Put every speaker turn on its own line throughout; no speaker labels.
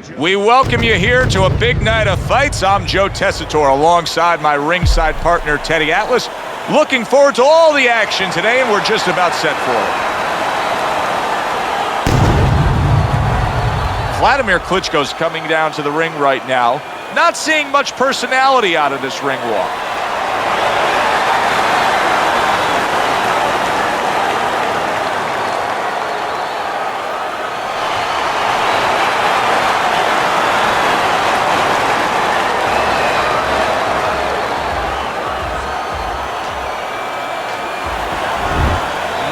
We welcome you here to a big night of fights. I'm Joe Tessitore alongside my ringside partner, Teddy Atlas. Looking forward to all the action today, and we're just about set for it. Wladimir Klitschko's coming down to the ring right now. Not seeing much personality out of this ring walk.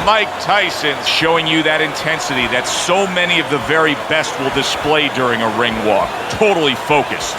Mike Tyson showing you that intensity that so many of the very best will display during a ring walk. Totally focused.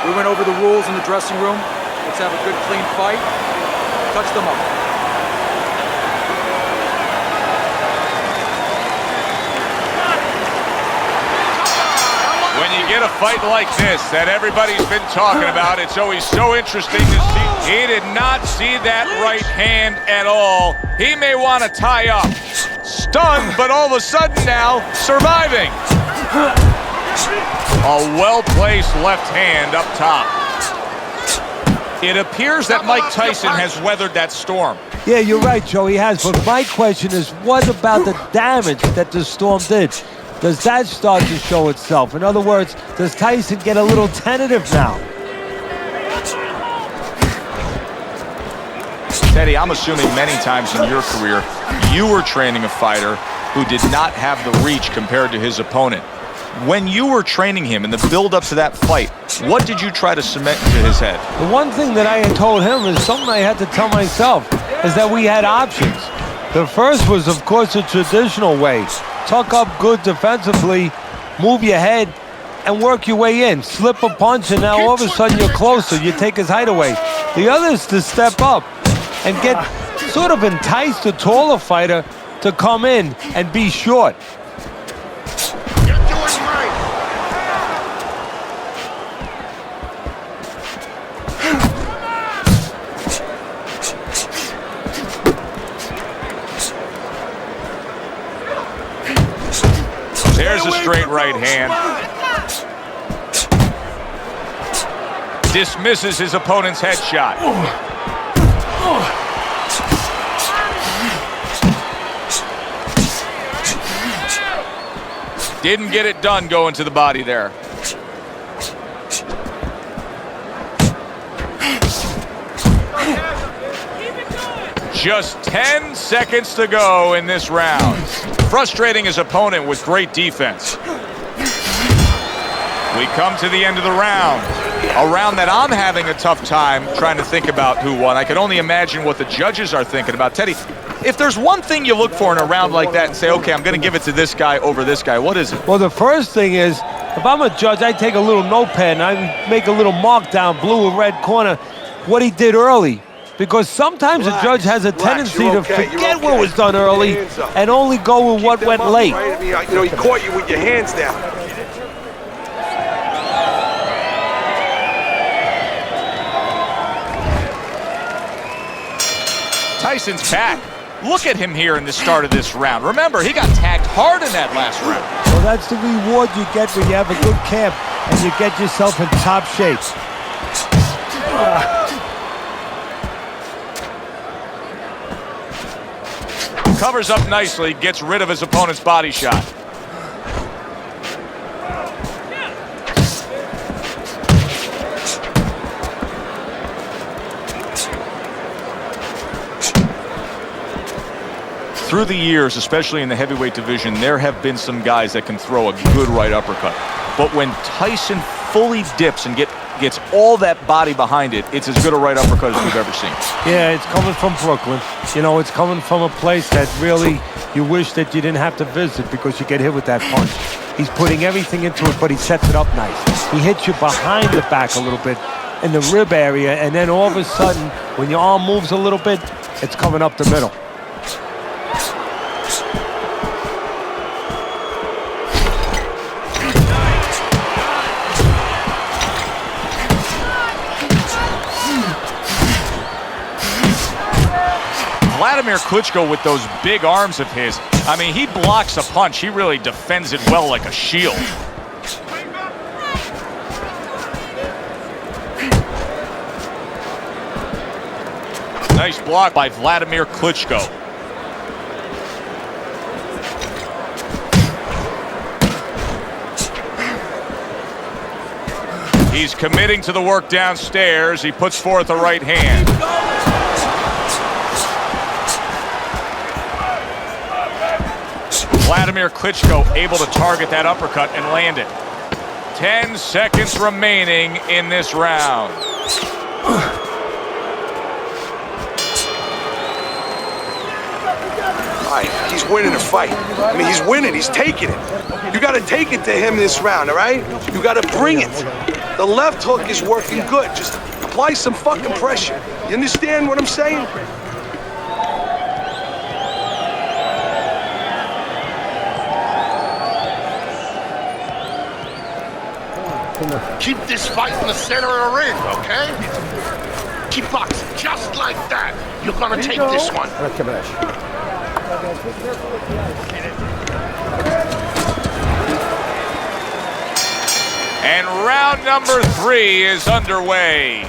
We went over the rules in the dressing room. Let's have a good, clean fight. Touch them up.
When you get a fight like this that everybody's been talking about, it's always so interesting to see. He did not see that right hand at all. He may want to tie up. Stunned, but all of a sudden now, surviving. A well-placed left hand up top. It appears that Mike Tyson has weathered that storm.
Yeah, you're right, Joe, he has. But my question is, what about the damage that the storm did? Does that start to show itself? In other words, does Tyson get a little tentative now?
Teddy, I'm assuming many times in your career, you were training a fighter who did not have the reach compared to his opponent. When you were training him in the build-up to that fight, what did you try to cement into his head?
The one thing that I had told him is something I had to tell myself, is that we had options. The first was, of course, the traditional way. Tuck up good defensively, move your head, and work your way in. Slip a punch, and now all of a sudden you're closer. You take his height away. The other is to step up and get sort of entice the taller fighter to come in and be short.
There's a straight right hand. Dismisses his opponent's headshot. Didn't get it done going to the body there. Just 10 seconds to go in this round. Frustrating his opponent with great defense. We come to the end of the round. A round that I'm having a tough time trying to think about who won. I can only imagine what the judges are thinking about. Teddy, if there's one thing you look for in a round like that and say, okay, I'm going to give it to this guy over this guy, what is it?
Well, the first thing is, if I'm a judge, I take a little notepad and I make a little mark down, blue or red corner, what he did early. Because sometimes a judge has a tendency to forget what was done early and only go with what went late.
You know, he caught you with your hands down.
Tyson's back. Look at him here in the start of this round. Remember, he got tagged hard in that last round.
Well, that's the reward you get when you have a good camp and you get yourself in top shape.
Covers up nicely, gets rid of his opponent's body shot. Through the years, especially in the heavyweight division, there have been some guys that can throw a good right uppercut. But when Tyson fully dips and gets all that body behind it, it's as good a right uppercut as we've ever seen.
Yeah, it's coming from Brooklyn. You know, it's coming from a place that really you wish that you didn't have to visit because you get hit with that punch. He's putting everything into it, but he sets it up nice. He hits you behind the back a little bit in the rib area, and then all of a sudden, when your arm moves a little bit, it's coming up the middle.
Wladimir Klitschko with those big arms of his, I mean, he blocks a punch. He really defends it well like a shield. Nice block by Wladimir Klitschko. He's committing to the work downstairs. He puts forth a right hand. Wladimir Klitschko able to target that uppercut and land it. 10 seconds remaining in this round.
All right, he's winning the fight. I mean, he's winning. He's taking it. You got to take it to him this round, all right? You got to bring it. The left hook is working good. Just apply some fucking pressure. You understand what I'm saying?
Keep this fight in the center of the ring, okay? Keep boxing just like that. You're gonna take this one.
And round number 3 is underway.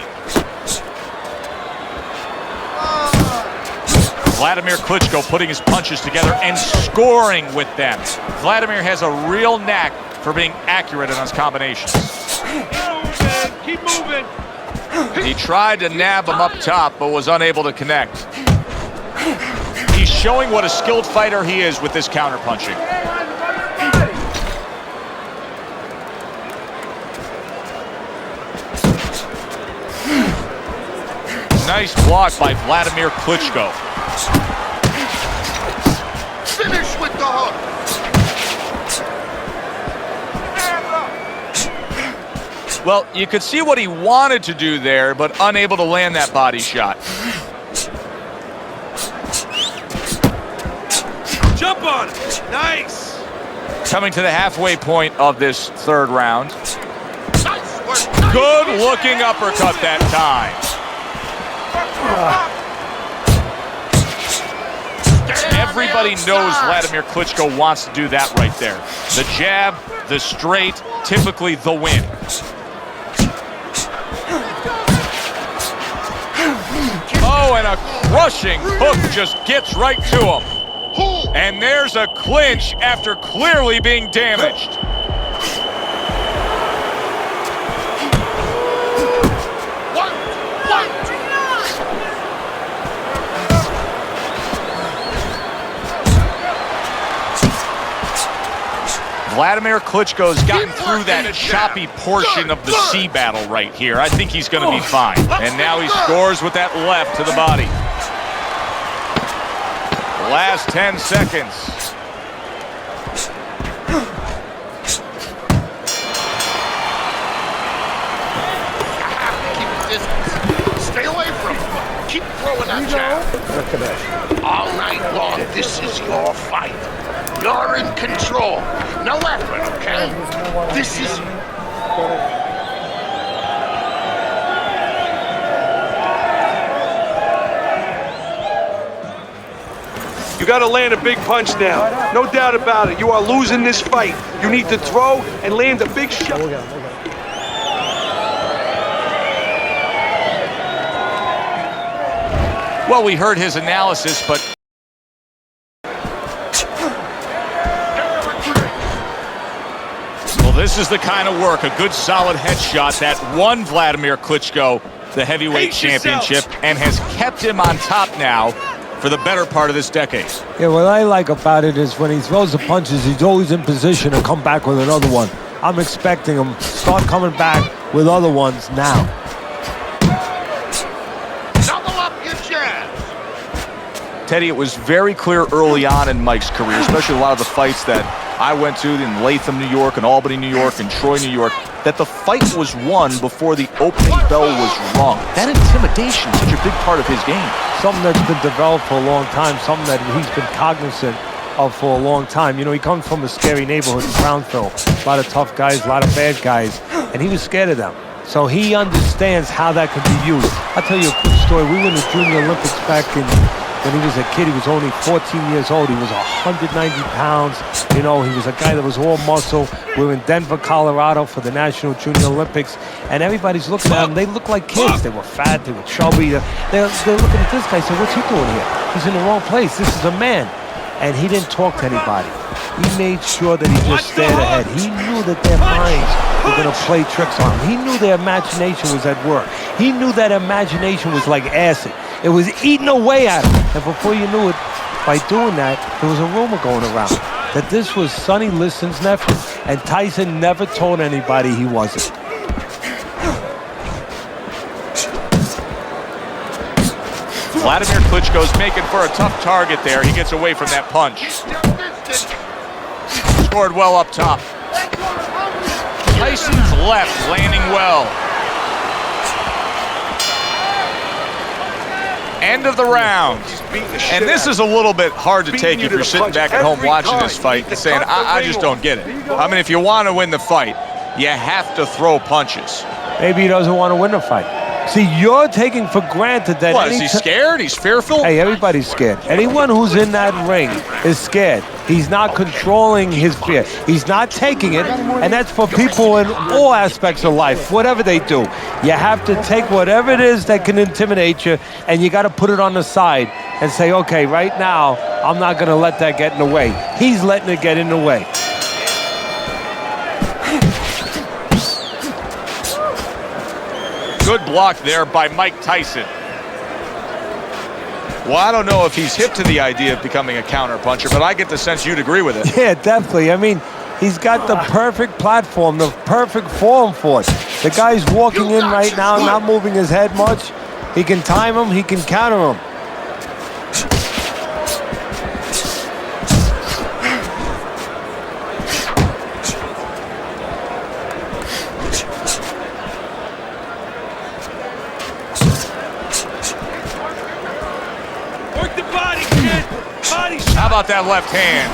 Wladimir Klitschko putting his punches together and scoring with them. Wladimir has a real knack for being accurate in his combinations.
Keep moving.
He tried to nab him up top, but was unable to connect. He's showing what a skilled fighter he is with this counterpunching. Nice block by Wladimir Klitschko.
Finish with the hook.
Well, you could see what he wanted to do there, but unable to land that body shot.
Jump on it. Nice.
Coming to the halfway point of this third round.
Nice work.
Good looking uppercut that time. Everybody knows Wladimir Klitschko wants to do that right there. The jab, the straight, typically the win. Oh, and a crushing hook just gets right to him. And there's a clinch after clearly being damaged. Wladimir Klitschko's gotten through that choppy portion of the sea battle right here. I think he's going to be fine. And now he scores with that left to the body. Last 10 seconds.
Keep the distance. Stay away from him. Keep throwing that jab. All night long, this is your fight. You're in control. No effort, okay? This is...
You got to land a big punch now. No doubt about it. You are losing this fight. You need to throw and land a big shot.
Well, we heard his analysis, but this is the kind of work, a good solid headshot that won Wladimir Klitschko the heavyweight championship and has kept him on top now for the better part of this decade.
Yeah, what I like about it is when he throws the punches, he's always in position to come back with another one. I'm expecting him to start coming back with other ones now.
Double up your jabs.
Teddy, it was very clear early on in Mike's career, especially a lot of the fights that I went to in Latham, New York, and Albany, New York, and Troy, New York, that the fight was won before the opening bell was rung. That intimidation is such a big part of his game.
Something that's been developed for a long time, something that he's been cognizant of for a long time. You know, he comes from a scary neighborhood in Brownsville. A lot of tough guys, a lot of bad guys, and he was scared of them. So he understands how that could be used. I'll tell you a quick story. We went to Junior Olympics back when he was a kid. He was only 14 years old. He was 190 pounds. You know, he was a guy that was all muscle. We were in Denver, Colorado for the National Junior Olympics, and everybody's looking at him. They looked like kids. They were fat, they were chubby. They're looking at this guy, saying, what's he doing here? He's in the wrong place. This is a man. And he didn't talk to anybody. He made sure that he just stared ahead. He knew that their minds were going to play tricks on him. He knew their imagination was at work. He knew that imagination was like acid. It was eating away at him. And before you knew it, by doing that, there was a rumor going around that this was Sonny Liston's nephew. And Tyson never told anybody he wasn't.
Wladimir Klitschko's making for a tough target there. He gets away from that punch. Scored well up top. Tyson's left landing well. End of the round. And this is a little bit hard to take if you're sitting back at home watching this fight and saying, I just don't get it. I mean, if you want to win the fight, you have to throw punches.
Maybe he doesn't want to win the fight. See, you're taking for granted that...
What, is he scared? He's fearful?
Hey, everybody's scared. Anyone who's in that ring is scared. He's not controlling his fear. He's not taking it, and that's for people in all aspects of life, whatever they do. You have to take whatever it is that can intimidate you, and you got to put it on the side and say, okay, right now, I'm not going to let that get in the way. He's letting it get in the way.
Good block there by Mike Tyson. Well, I don't know if he's hip to the idea of becoming a counter-puncher, but I get the sense you'd agree with it.
Yeah, definitely. I mean, he's got the perfect platform, the perfect form for it. The guy's walking in right now, not moving his head much. He can time him, he can counter him.
How about that left hand?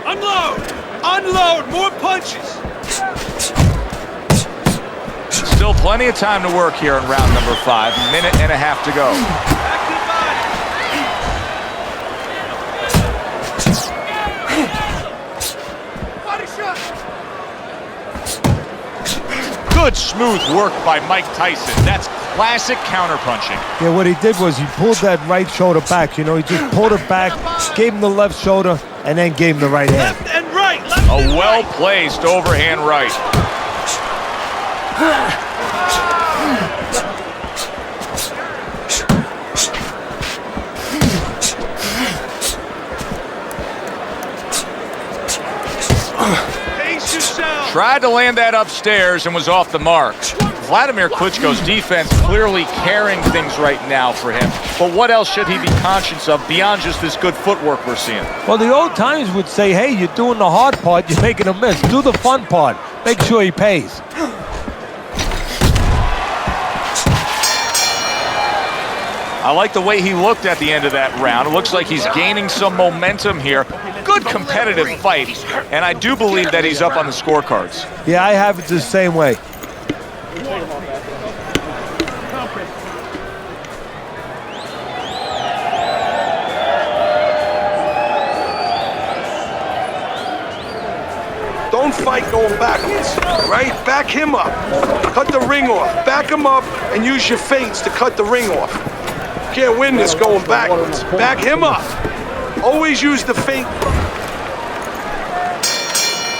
Unload! Unload! More punches!
Still plenty of time to work here in round number 5. Minute and a half to go. Good smooth work by Mike Tyson. That's classic counterpunching.
Yeah, what he did was he pulled that right shoulder back. You know, he just pulled it back, gave him the left shoulder, and then gave him the right hand.
Left and right! Left
A
and
well-placed overhand right.
Pace yourself!
Tried to land that upstairs and was off the mark. Wladimir Klitschko's defense clearly carrying things right now for him. But what else should he be conscious of beyond just this good footwork we're seeing?
Well, the old times would say, hey, you're doing the hard part, you're making a miss. Do the fun part. Make sure he pays.
I like the way he looked at the end of that round. It looks like he's gaining some momentum here. Good competitive fight, and I do believe that he's up on the scorecards.
Yeah, I have it the same way.
Don't fight going backwards, right? Back him up. Cut the ring off. Back him up and use your feints to cut the ring off. Can't win this going backwards. Back him up. Always use the feint.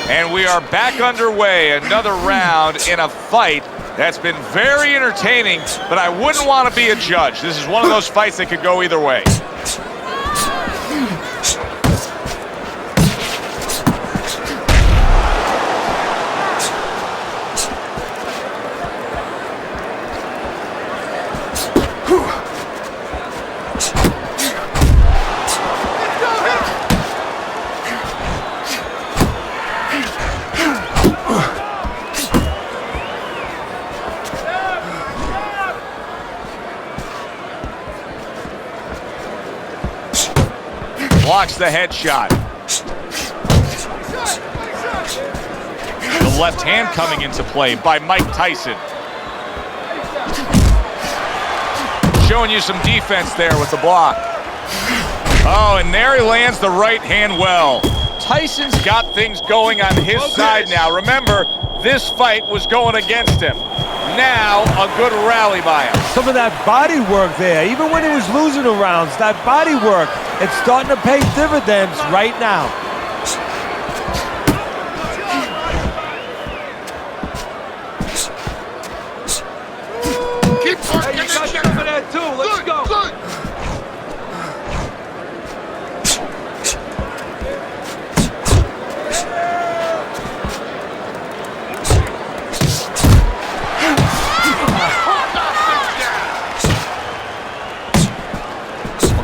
And we are back underway. Another round in a fight that's been very entertaining, but I wouldn't want to be a judge. This is one of those fights that could go either way. Blocks the headshot. The left hand coming into play by Mike Tyson. Showing you some defense there with the block. Oh, and there he lands the right hand well. Tyson's got things going on his side now. Remember, this fight was going against him. Now, a good rally by him.
Some of that body work there, even when he was losing the rounds, that body work, it's starting to pay dividends right now.
Keep working.
Hey, you got some of that too. Let's go.
Good.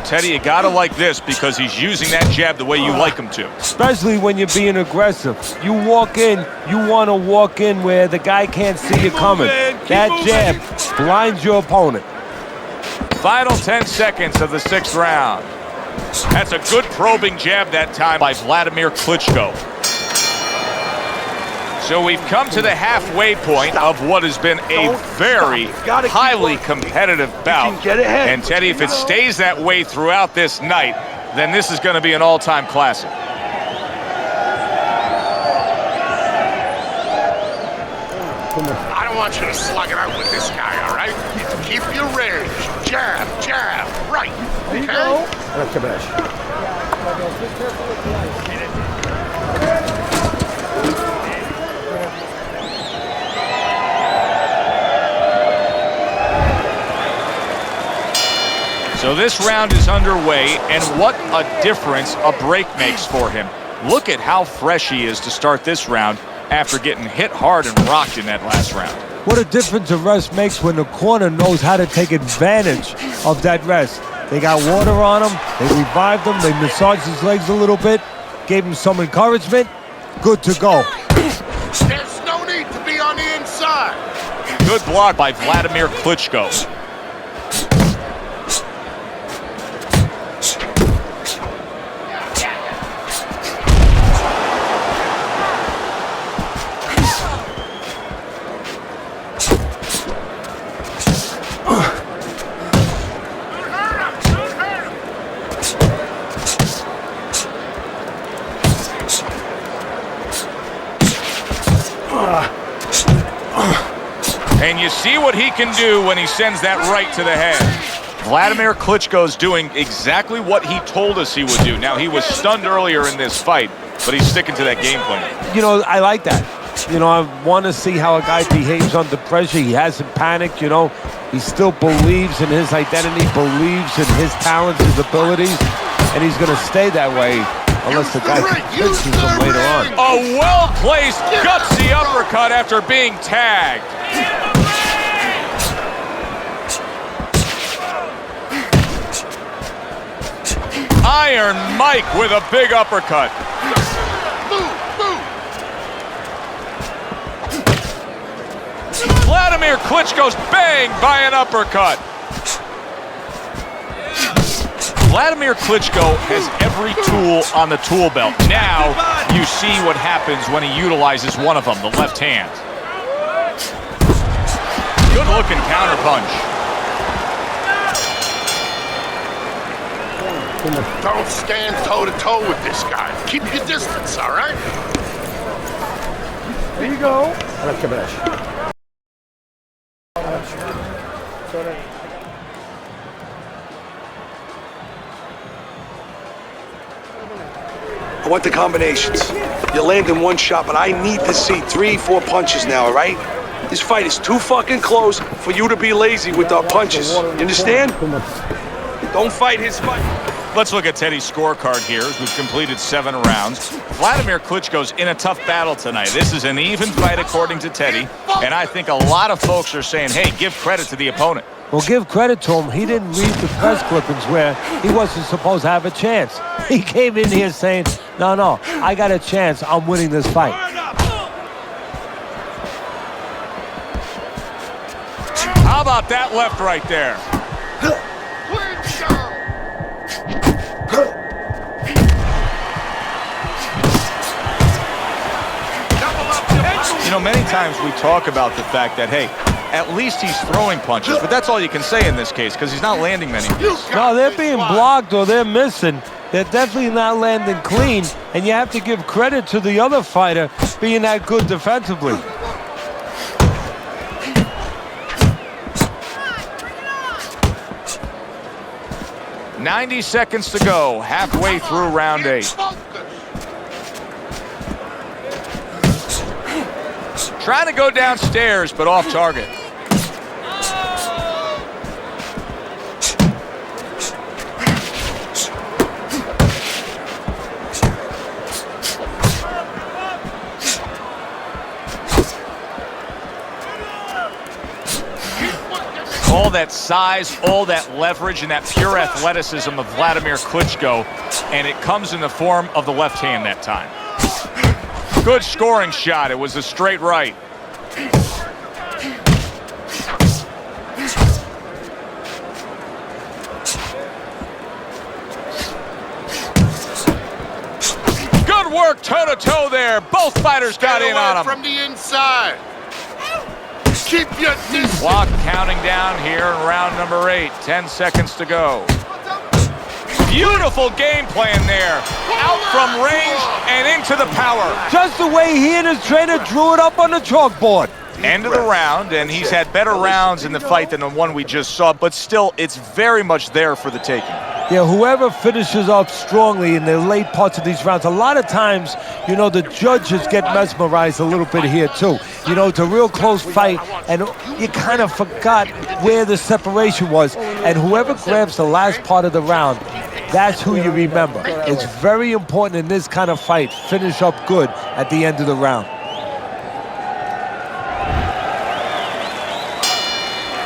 Teddy, you gotta like this because he's using that jab the way you like him to.
Especially when you're being aggressive. You walk in, you want to walk in where the guy can't see you coming. That jab blinds your opponent.
Final 10 seconds of the 6th round. That's a good probing jab that time by Wladimir Klitschko. So we've come to the halfway point of what has been a very highly competitive bout. And Teddy, if it stays that way throughout this night, then this is going to be an all-time classic.
I don't want you to slug it out with this guy, all right? Keep your range. Jab, jab, right. Okay?
So this round is underway, and what a difference a break makes for him. Look at how fresh he is to start this round after getting hit hard and rocked in that last round.
What a difference a rest makes when the corner knows how to take advantage of that rest. They got water on him, they revived him, they massaged his legs a little bit, gave him some encouragement. Good to go.
There's no need to be on the inside.
Good block by Wladimir Klitschko. And you see what he can do when he sends that right to the head. Wladimir Klitschko's doing exactly what he told us he would do. Now, he was stunned earlier in this fight, but he's sticking to that game plan.
You know, I like that. You know, I want to see how a guy behaves under pressure. He hasn't panicked, you know. He still believes in his identity, believes in his talents, his abilities, and he's going to stay that way unless the guy convinces him later on.
A well-placed, gutsy uppercut after being tagged. Iron Mike with a big uppercut. Wladimir Klitschko's banged by an uppercut. Wladimir Klitschko has every tool on the tool belt. Now you see what happens when he utilizes one of them, the left hand. Good looking counter punch.
Don't stand toe-to-toe with this guy. Keep your distance, all right?
There you go.
I want the combinations. You're landing one shot, but I need to see 3, 4 punches now, all right? This fight is too fucking close for you to be lazy with our punches. You understand? Don't fight his fight.
Let's look at Teddy's scorecard here as we've completed 7 rounds. Vladimir Klitschko's in a tough battle tonight. This is an even fight according to Teddy, and I think a lot of folks are saying, hey, give credit to the opponent.
Well, give credit to him. He didn't read the press clippings where he wasn't supposed to have a chance. He came in here saying, no, I got a chance. I'm winning this fight.
How about that left right there? You know, many times we talk about the fact that, hey, at least he's throwing punches, but that's all you can say in this case because he's not landing many.
No, they're being blocked or they're missing. They're definitely not landing clean, and you have to give credit to the other fighter being that good defensively.
"90 seconds to go, halfway through round 8. Trying to go downstairs, but off target. All that size, all that leverage, and that pure athleticism of Wladimir Klitschko, and it comes in the form of the left hand that time. Good scoring shot. It was a straight right. Good work toe-to-toe there. Both fighters got in on him.
From the inside. Keep your distance.
Clock counting down here in round number 8. 10 seconds to go. Beautiful game plan there. Out from range and into the power.
Just the way he and his trainer drew it up on the chalkboard.
End of the round, and he's had better rounds in the fight than the one we just saw, but still, it's very much there for the taking.
Yeah, whoever finishes up strongly in the late parts of these rounds, a lot of times, you know, the judges get mesmerized a little bit here too. You know, it's a real close fight, and you kind of forgot where the separation was. And whoever grabs the last part of the round, that's who you remember. It's very important in this kind of fight. Finish up good at the end of the round.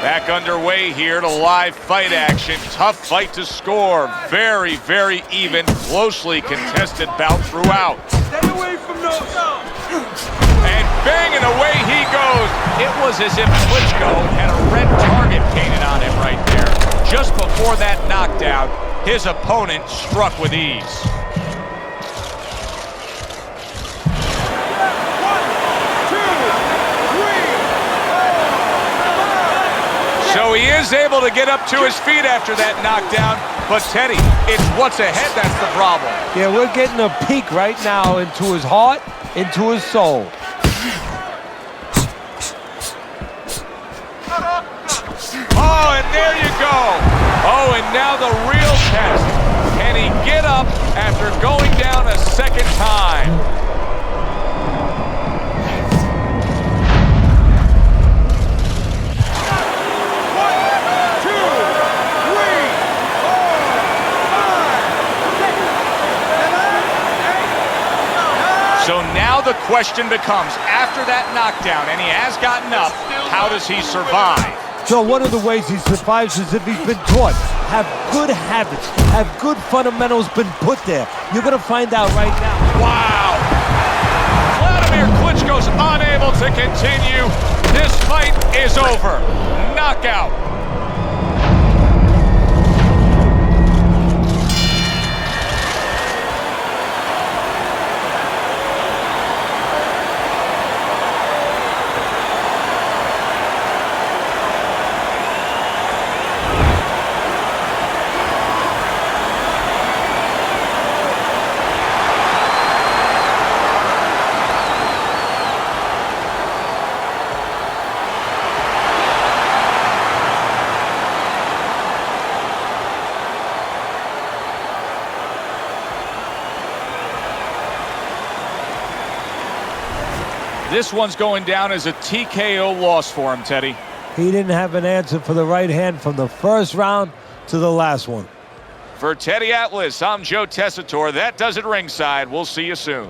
Back underway here to live fight action. Tough fight to score. Very, very even, closely contested bout throughout.
Stay away from those.
And banging away he goes. It was as if Klitschko had a red target painted on him right there. Just before that knockdown, his opponent struck with ease. So he is able to get up to his feet after that knockdown. But Teddy, it's what's ahead that's the problem.
Yeah, we're getting a peek right now into his heart, into his soul.
Oh, and there you go. Oh, and now the real test. Can he get up after going down a second time? So now the question becomes, after that knockdown, and he has gotten up, how does he survive?
So one of the ways he survives is if he's been taught. Have good habits, have good fundamentals been put there. You're going to find out right now.
Wow! Wladimir Klitschko's unable to continue. This fight is over. Knockout. This one's going down as a TKO loss for him, Teddy.
He didn't have an answer for the right hand from the first round to the last one.
For Teddy Atlas, I'm Joe Tessitore. That does it ringside. We'll see you soon.